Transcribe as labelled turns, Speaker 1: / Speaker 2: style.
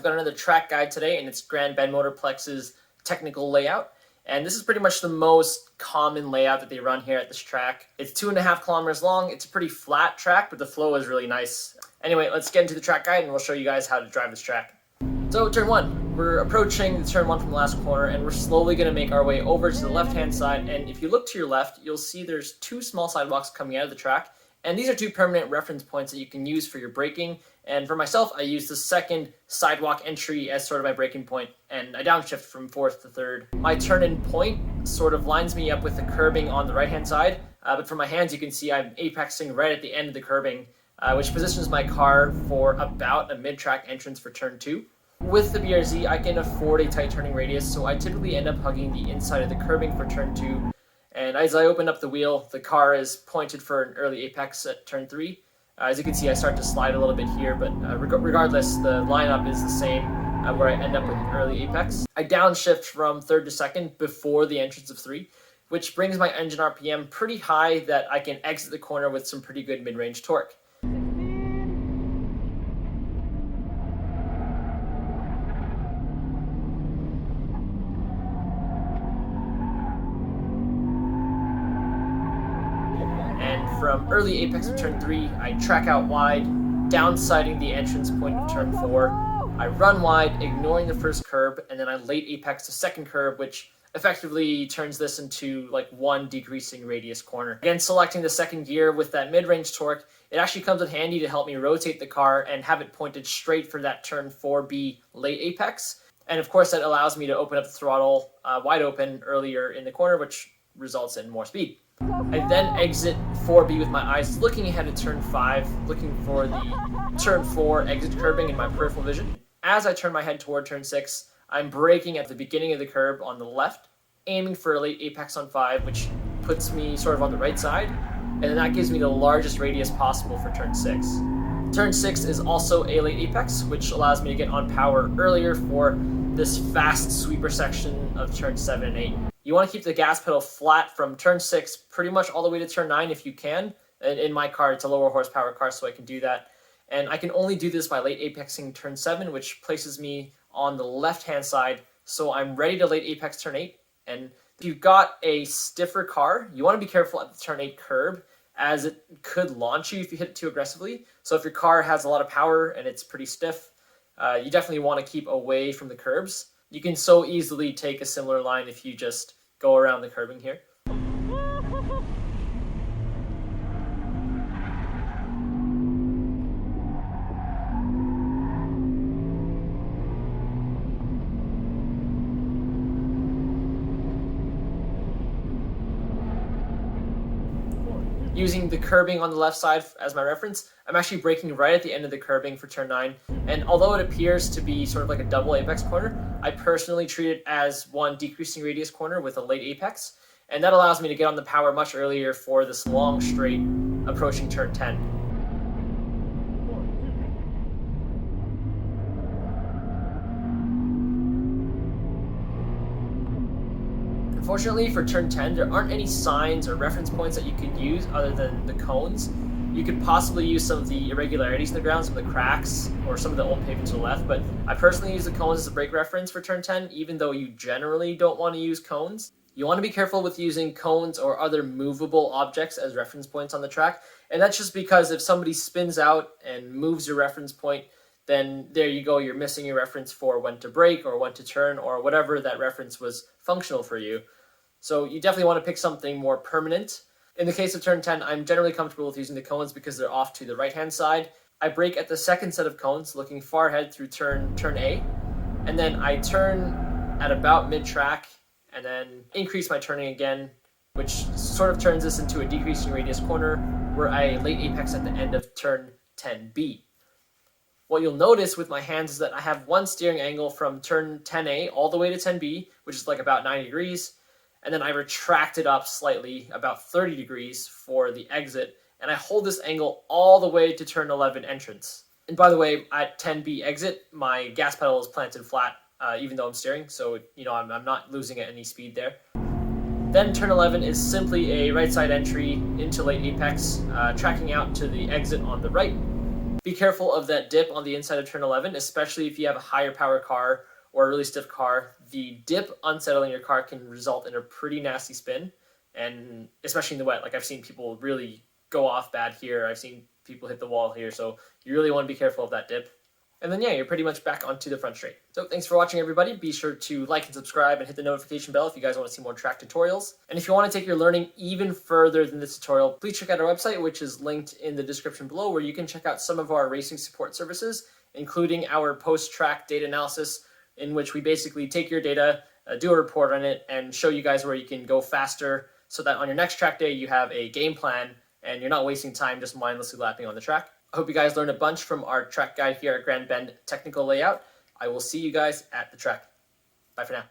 Speaker 1: we've got another track guide today, and it's Grand Bend Motorplex's technical layout. And this is pretty much the most common layout that they run here at this track. It's 2.5 kilometers long. It's a pretty flat track, but the flow is really nice. Anyway, let's get into the track guide and we'll show you guys how to drive this track. So turn 1, we're approaching turn 1 from the last corner, and we're slowly going to make our way over to the left-hand side. And if you look to your left, you'll see there's 2 small sidewalks coming out of the track. And these are 2 permanent reference points that you can use for your braking. And for myself, I use the second sidewalk entry as sort of my braking point, and I downshift from 4th to 3rd. My turn-in point sort of lines me up with the curbing on the right-hand side, but for my hands, you can see I'm apexing right at the end of the curbing, which positions my car for about a mid-track entrance for turn 2. With the BRZ, I can afford a tight turning radius, so I typically end up hugging the inside of the curbing for turn 2. And as I open up the wheel, the car is pointed for an early apex at turn 3. As you can see, I start to slide a little bit here, but regardless, the lineup is the same where I end up with an early apex. I downshift from 3rd to 2nd before the entrance of 3, which brings my engine RPM pretty high that I can exit the corner with some pretty good mid-range torque. From early apex of turn 3, I track out wide, downsiding the entrance point of turn 4. I run wide, ignoring the first curb, and then I late apex the second curb, which effectively turns this into like 1 decreasing radius corner. Again, selecting the second gear with that mid-range torque, it actually comes in handy to help me rotate the car and have it pointed straight for that turn 4B late apex. And of course, that allows me to open up the throttle wide open earlier in the corner, which results in more speed. I then exit 4B with my eyes looking ahead at turn 5, looking for the turn 4 exit curbing in my peripheral vision. As I turn my head toward turn 6, I'm braking at the beginning of the curb on the left, aiming for a late apex on 5, which puts me sort of on the right side, and then that gives me the largest radius possible for turn 6. Turn 6 is also a late apex, which allows me to get on power earlier for this fast sweeper section of turn 7 and 8. You want to keep the gas pedal flat from turn 6 pretty much all the way to turn 9 if you can. And in my car, it's a lower horsepower car, so I can do that. And I can only do this by late apexing turn 7, which places me on the left-hand side, so I'm ready to late apex turn 8. And if you've got a stiffer car, you want to be careful at the turn 8 curb, as it could launch you if you hit it too aggressively. So if your car has a lot of power and it's pretty stiff, you definitely want to keep away from the curbs. You can so easily take a similar line if you just go around the curbing here. Using the curbing on the left side as my reference, I'm actually braking right at the end of the curbing for turn 9. And although it appears to be sort of like a double apex corner, I personally treat it as 1 decreasing radius corner with a late apex. And that allows me to get on the power much earlier for this long straight approaching turn 10. Unfortunately, for turn 10, there aren't any signs or reference points that you could use other than the cones. You could possibly use some of the irregularities in the ground, some of the cracks, or some of the old pavement to the left, but I personally use the cones as a brake reference for turn 10, even though you generally don't want to use cones. You want to be careful with using cones or other movable objects as reference points on the track, and that's just because if somebody spins out and moves your reference point, then there you go, you're missing your reference for when to brake or when to turn or whatever that reference was functional for you. So you definitely want to pick something more permanent. In the case of turn 10, I'm generally comfortable with using the cones because they're off to the right-hand side. I brake at the second set of cones, looking far ahead through turn A, and then I turn at about mid-track, and then increase my turning again, which sort of turns this into a decreasing radius corner, where I late apex at the end of turn 10B. What you'll notice with my hands is that I have one steering angle from turn 10A all the way to 10B, which is like about 90 degrees, and then I retract it up slightly, about 30 degrees for the exit, and I hold this angle all the way to turn 11 entrance. And by the way, at 10B exit, my gas pedal is planted flat, even though I'm steering, so I'm not losing any speed there. Then turn 11 is simply a right side entry into late apex, tracking out to the exit on the right. Be careful of that dip on the inside of turn 11, especially if you have a higher power car or a really stiff car. The dip unsettling your car can result in a pretty nasty spin, and especially in the wet. Like, I've seen people really go off bad here. I've seen people hit the wall here, so you really want to be careful of that dip. And then, yeah, you're pretty much back onto the front straight. So thanks for watching, everybody. Be sure to like and subscribe and hit the notification bell if you guys want to see more track tutorials. And if you want to take your learning even further than this tutorial, please check out our website, which is linked in the description below, where you can check out some of our racing support services, including our post-track data analysis, in which we basically take your data, do a report on it, and show you guys where you can go faster so that on your next track day you have a game plan and you're not wasting time just mindlessly lapping on the track. I hope you guys learned a bunch from our track guide here at Grand Bend Technical Layout. I will see you guys at the track. Bye for now.